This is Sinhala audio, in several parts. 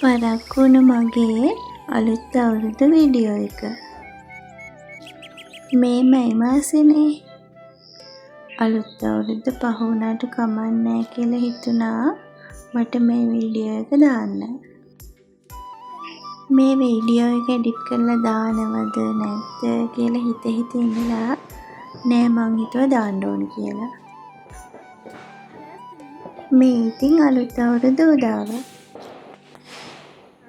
වරක් වුණු මගේ අලුත් අවුරුදු වීඩියෝ එක. මේ මැයි මාසෙනේ. අලුත් අවුරුද්ද පහ වුණාට කමක් නෑ කියලා හිතුණා මට මේ වීඩියෝ එක දාන්න. මේ වීඩියෝ එක එඩිට් කරලා දානවද නැද්ද කියලා හිත ඉඳලා නෑ මං හිතුවා දාන්න ඕන කියලා. මේ ඉතින් අලුත් අවුරුදු උදාව.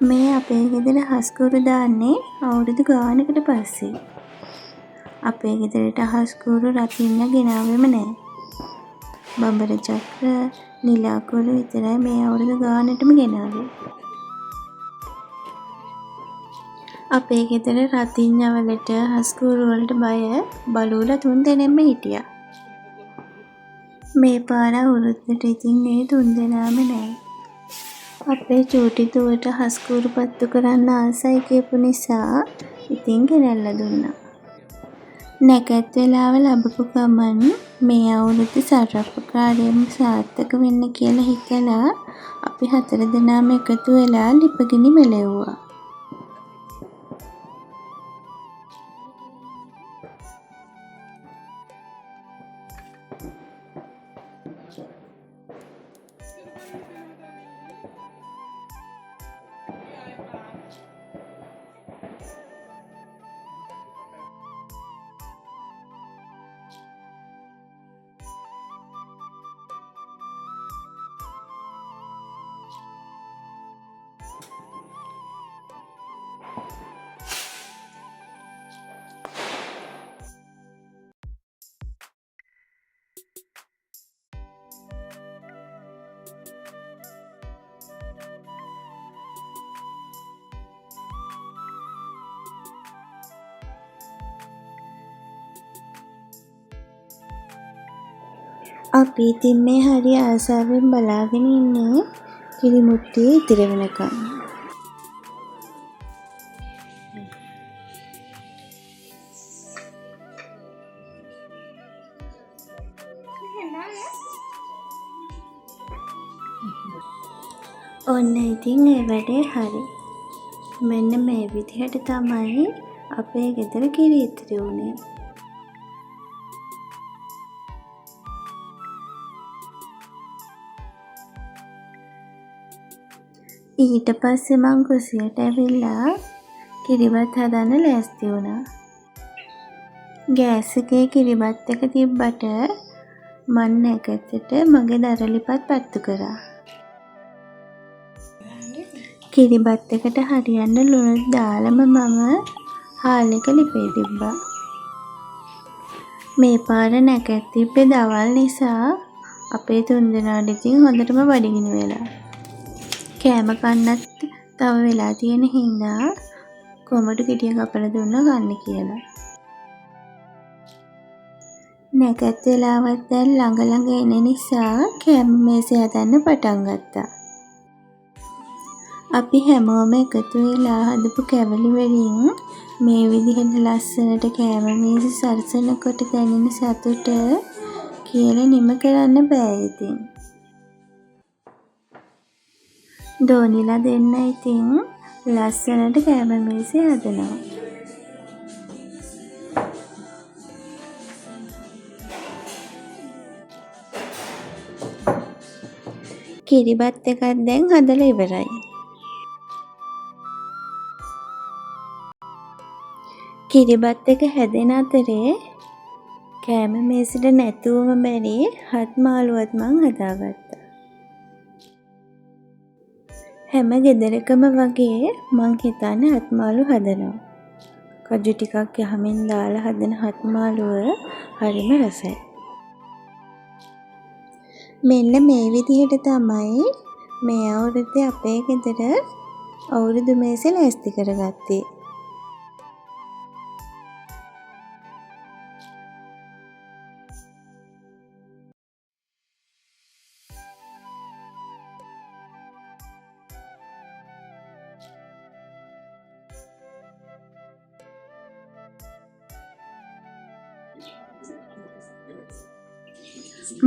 මේ අපේ ගෙදර හස්කුරු දාන්නේ අවුරුදු ගානකට පස්සේ. අපේ ගෙදරට හස්කුරු රකින්න ගෙනාවෙම නෑ. බඹර චක්‍ර, නිලාකුරු විතරයි මේ අවුරුදු ගානටම ගෙනාවේ. අපේ ගෙදර රතිඤ්ඤවලට හස්කුරු වලට බය බලූලා 3 දෙනෙක්ම හිටියා. මේ පාර අවුරුද්දට ඉතින් මේ 3 දෙනාම නෑ. අපේ චූටි දුවට හස්කුරු පත්තු කරන්න ආසයි කියපු නිසා ඉතින් ගෙනල්ලා දුන්නා. නැකත් වෙලාව ලැබපු ගමන් මේ අවුරුද්ද සර්වපකාරයෙන්ම සාර්ථක වෙන්න කියලා හිතලා අපි 4 දෙනාම එකතු වෙලා ලිපගිනි මෙලෙව්වා. අපි ඉතින් මේ හරි ආසාවෙන් බලාගෙන ඉන්නේ කිරිමුට්ටිය ඉතිරි වෙනකන්. ඔන්න ඉතින් ඒ වැඩේ හරි. මෙන්න මේ විදිහට තමයි අපේ ගෙදර කිරි ඉතිරි වුණේ. ඊට පස්සේ මං කුසියට ඇවිල්ලා කිරිබත් හදන්න ලෑස්ති වුණා. ගෑස් එකේ කිරිබත් එක තිබ්බට මං නැකතට මගේ දරලිපත් පත්තු කරා. කිරිබත් එකට හරියන්න ලුණුත් දාලම මම හාල් එක ලිපේ තිබ්බා. මේ පාර නැකත් තිබ්බේ දවල් නිසා අපේ 3 දෙනාට ඉතින් හොඳටම බඩගිනි වෙලා. කෑම කන්නත් තව වෙලා තියෙන හින්දා කොමඩු ගෙඩිය කපලා දුන්නා ගන්න කියලා. නැකත් වෙලාවත් දැන් ළඟ එන නිසා කෑම මේසේ හදන්න පටන් ගත්තා. අපි හැමෝම එකතු වෙලා හදපු කැවලි වලින් මේ විදිහට ලස්සනට කෑම මේසේ සරසනකොට දැනෙන සතුට කියලා නිම කරන්න බෑ ඉතින්. දෝනිලා දෙන්න ඉතින් ලස්සනට කෑම මේසේ හදනවා. කිරිබත් එකක් දැන් හදලා ඉවරයි. කිරිබත් එක හැදෙන අතරේ කෑම මේසෙට නැතුවම බැරි හත් මාළුවත් මං හදාගත්තා. හැම ගෙදරකම වගේ මං හිතන්නේ හත් මාළු හදනවා. කජු ටිකක් යහමින් දාලා හදන හත් මාළුව හරිම රසයි. මෙන්න මේ විදිහට තමයි මේ අවුරුද්දේ අපේ ගෙදර අවුරුදු මේසේ ලෑස්ති කරගත්තේ.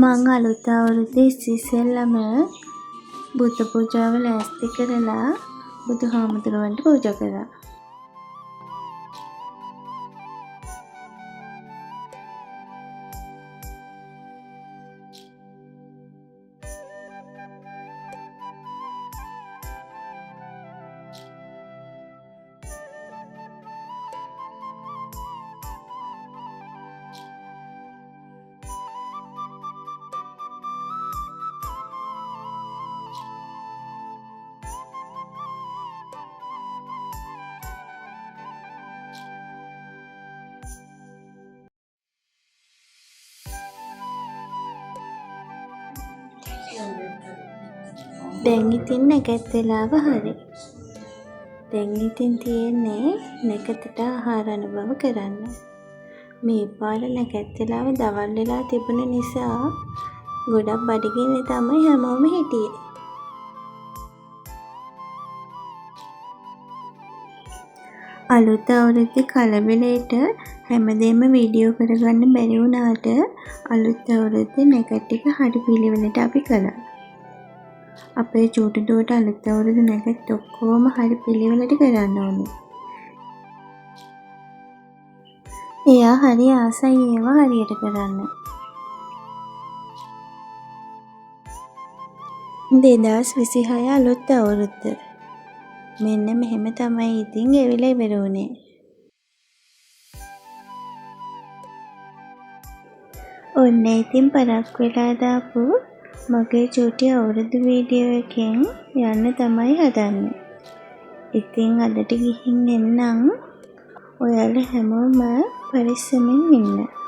මං අලුත් අවුරුද්දේ ඉස්සෙල්ලම බුද්ධ පූජාව ලෑස්ති කරලා බුදුහාමුදුරුවන්ට පූජා කළා. දැන් ඉතින් නැකත් වෙලාව හරි. දැන් ඉතින් තියෙන්නේ නැකතට ආහාර අනුභව කරන්න. මේ පාර නැකත් වෙලාව දවල් වෙලා තිබුණ නිසා ගොඩක් බඩගින්න තමයි හැමෝම හිටියේ. අලුත් අවුරුද්දේ කලබලයට හැමදේම වීඩියෝ කරගන්න බැරි වුණාට අලුත් අවුරුද්දේ නැකත් ටික හරි පිළිවෙලට අපි කළා. අපේ චූටි දුවට අලුත් අවුරුදු නැකත් ඔක්කොම හරි පිළිවෙලට කරන්න ඕනේ. එයා හරි ආසයි ඒවා හරියට කරන්න. 2026 අලුත් අවුරුද්ද. මෙන්න මෙහෙම තමයි ඉතින් ගෙවිලා ඉවර වුණේ. ඔන්න ඉතින් පරක් වෙලා දාපු මගේ චූටි අවුරුදු වීඩියෝ එකෙන් යන්න තමයි හදන්නේ. ඉතින් අදට ගිහින් එන්නම්. ඔයාලා හැමෝම පරිස්සමින් ඉන්න.